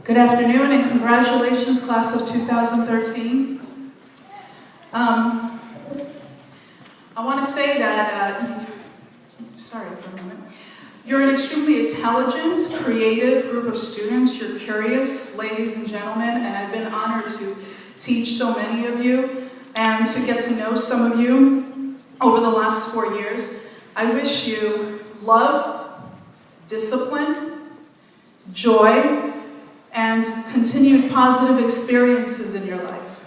Good afternoon and congratulations, class of 2013. I want to say that, sorry for a moment. You're an extremely intelligent, creative group of students. You're curious, ladies and gentlemen, and I've been honored to teach so many of you and to get to know some of you over the last 4 years. I wish you love, discipline, joy, and continued positive experiences in your life.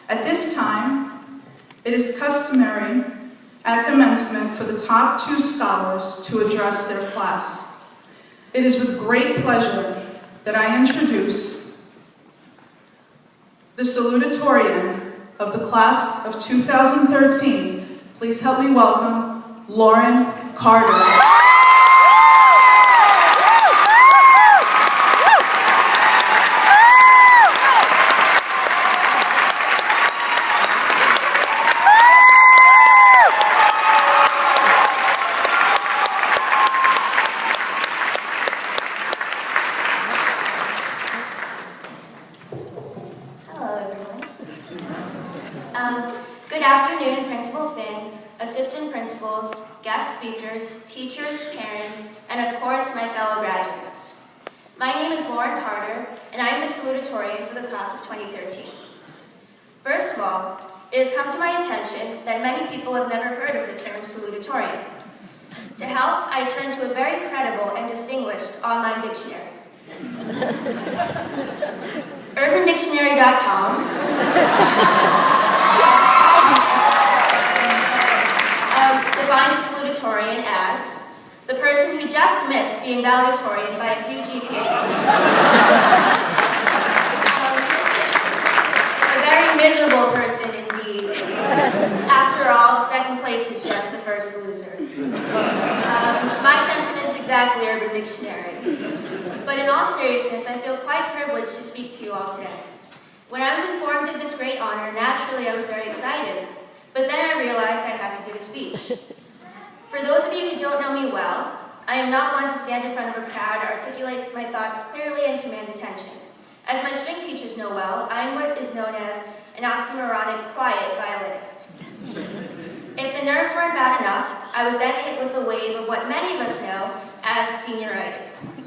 At this time, it is customary at commencement for the top 2 scholars to address their class. It is with great pleasure that I introduce the Salutatorian of the class of 2013. Please help me welcome Lauren Carter. Good afternoon, Principal Finn, assistant principals, guest speakers, teachers, parents, and of course, my fellow graduates. My name is Lauren Carter, and I am the Salutatorian for the class of 2013. First of all, it has come to my attention that many people have never heard of the term Salutatorian. To help, I turned to a very credible and distinguished online dictionary. UrbanDictionary.com defines a salutatorian as the person who just missed being valedictorian by a few GPA points. A very miserable person indeed. After all, second place is just the first loser. My sentiments exactly, Urban Dictionary. But in all seriousness, I feel quite privileged to speak to you all today. When I was informed of this great honor, naturally I was very excited. But then I realized I had to give a speech. For those of you who don't know me well, I am not one to stand in front of a crowd, articulate my thoughts clearly, and command attention. As my string teachers know well, I am what is known as an oxymoronic quiet violinist. If the nerves weren't bad enough, I was then hit with a wave of what many of us know as senioritis.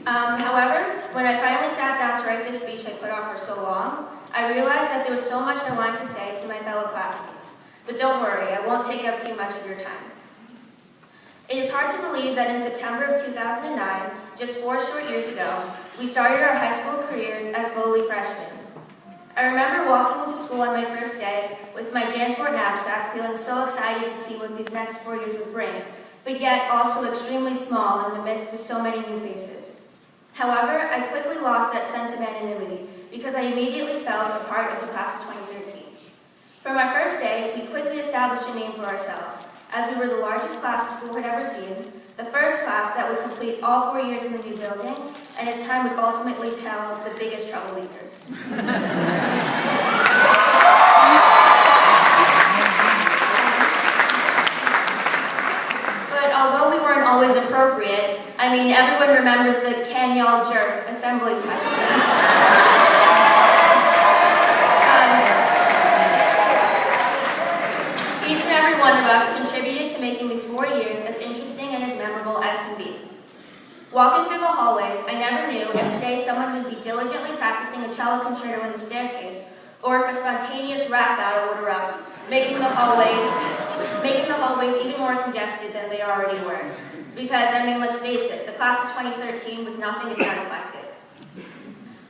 However, when I finally sat down to write this speech I put off for so long, I realized that there was so much I wanted to say to my fellow classmates. But don't worry, I won't take up too much of your time. It is hard to believe that in September of 2009, just 4 short years ago, we started our high school careers as lowly freshmen. I remember walking into school on my first day with my JanSport knapsack, feeling so excited to see what these next 4 years would bring, but yet also extremely small in the midst of so many new faces. However, I quickly lost that sense of anonymity because I immediately felt a part of the class of 2013. From our first day, we quickly established a name for ourselves, as we were the largest class the school had ever seen, the first class that would complete all 4 years in the new building, and as time would ultimately tell, the biggest troublemakers. But although we weren't always appropriate, I mean, everyone remembers the "can y'all jerk" assembly question. Each and every one of us contributed to making these 4 years as interesting and as memorable as can be. Walking through the hallways, I never knew if today someone would be diligently practicing a cello concerto in the staircase, or if a spontaneous rap battle would erupt, making the hallways even more congested than they already were. Because, I mean, let's face it, the class of 2013 was nothing if not eclectic.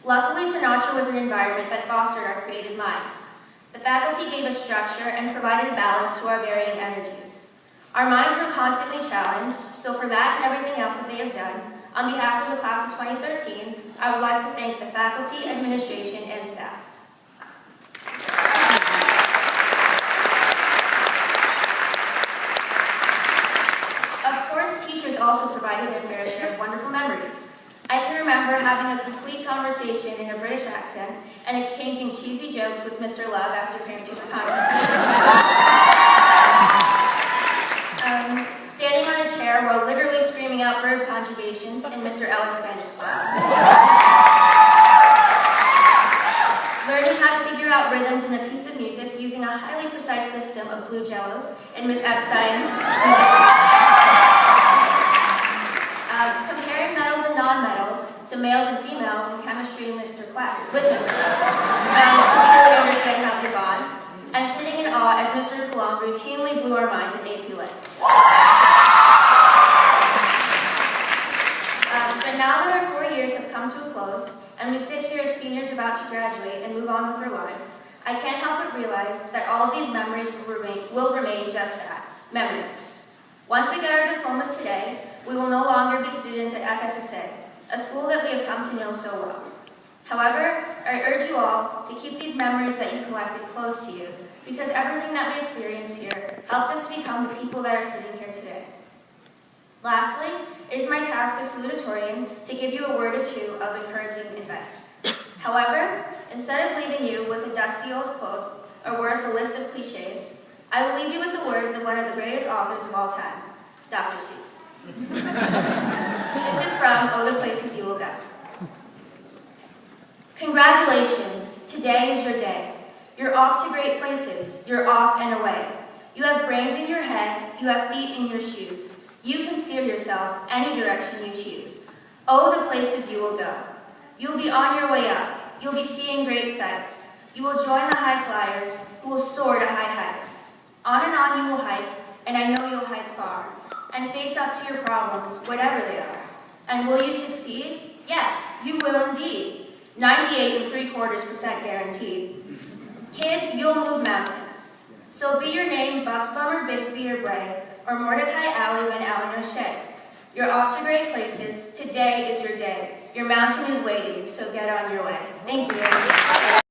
Luckily, Sinatra was an environment that fostered our creative minds. The faculty gave us structure and provided a balance to our varying energies. Our minds were constantly challenged, so for that and everything else that they have done, on behalf of the class of 2013, I would like to thank the faculty, administration, and staff. Of course, teachers also provided their fair share of wonderful memories. I can remember having a complete conversation in a British accent and exchanging cheesy jokes with Mr. Love after parent-teacher conferences. Standing on a chair while literally screaming out verb conjugations in Mr. Eller's Spanish class. learning how to figure out rhythms in a piece of music using a highly precise system of blue jellos in Ms. Epstein's comparing metals and non-metals to males and females in chemistry and Mr. Quest, with Mr. Quest, to truly understand how they bond, and sitting in awe as Mr. Coulomb routinely blew our minds in AP Lit. But now that our 4 years have come to a close, and we sit here as seniors about to graduate and move on with our lives, I can't help but realize that all of these memories will remain just that, memories. Once we get our diplomas today, we will no longer be students at FSSA, a school that we have come to know so well. However, I urge you all to keep these memories that you collected close to you, because everything that we experience here helped us to become the people that are sitting here today. Lastly, it is my task as salutatorian to give you a word or two of encouraging advice. However, instead of leaving you with a dusty old quote, or worse, a list of cliches, I will leave you with the words of one of the greatest authors of all time, Dr. Seuss. This is from Oh, the Places You Will Go. Congratulations, today is your day. You're off to great places, you're off and away. You have brains in your head, you have feet in your shoes. You can steer yourself any direction you choose. Oh, the places you will go. You'll be on your way up. You'll be seeing great sights. You will join the high flyers who will soar to high heights. On and on you will hike, and I know you'll hike far, and face up to your problems, whatever they are. And will you succeed? Yes, you will indeed. 98 3/4% guaranteed. Kid, you'll move mountains. So be your name Bucksbum or Bixby or Bray, or Mordecai Alley when Allen O'Shea. You're off to great places. Today is your day. Your mountain is waiting, so get on your way. Thank you.